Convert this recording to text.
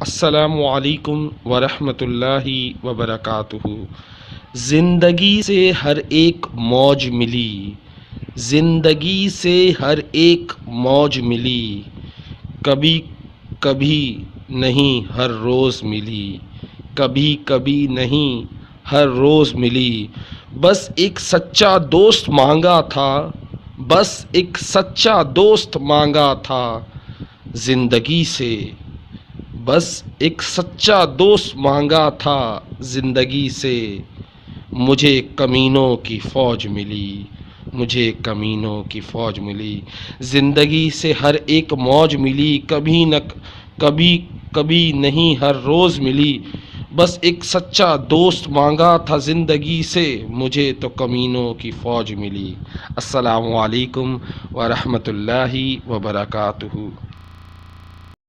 अस्सलामु अलैकुम वरहमतुल्लाहि वबरकातुहू। ज़िंदगी से हर एक मौज मिली, ज़िंदगी से हर एक मौज मिली, कभी कभी नहीं हर रोज़ मिली, कभी कभी नहीं हर रोज़ मिली। बस एक सच्चा दोस्त मांगा था, बस एक सच्चा दोस्त मांगा था ज़िंदगी से। बस एक सच्चा दोस्त मांगा था ज़िंदगी से। मुझे कमीनों की फ़ौज मिली, मुझे कमीनों की फ़ौज मिली। ज़िंदगी से हर एक मौज मिली, कभी कभी नहीं हर रोज़ मिली। बस एक सच्चा दोस्त मांगा था ज़िंदगी से, मुझे तो कमीनों की फ़ौज मिली। अस्सलामु अलैकुम व रहमतुल्लाहि व बरकातुहू।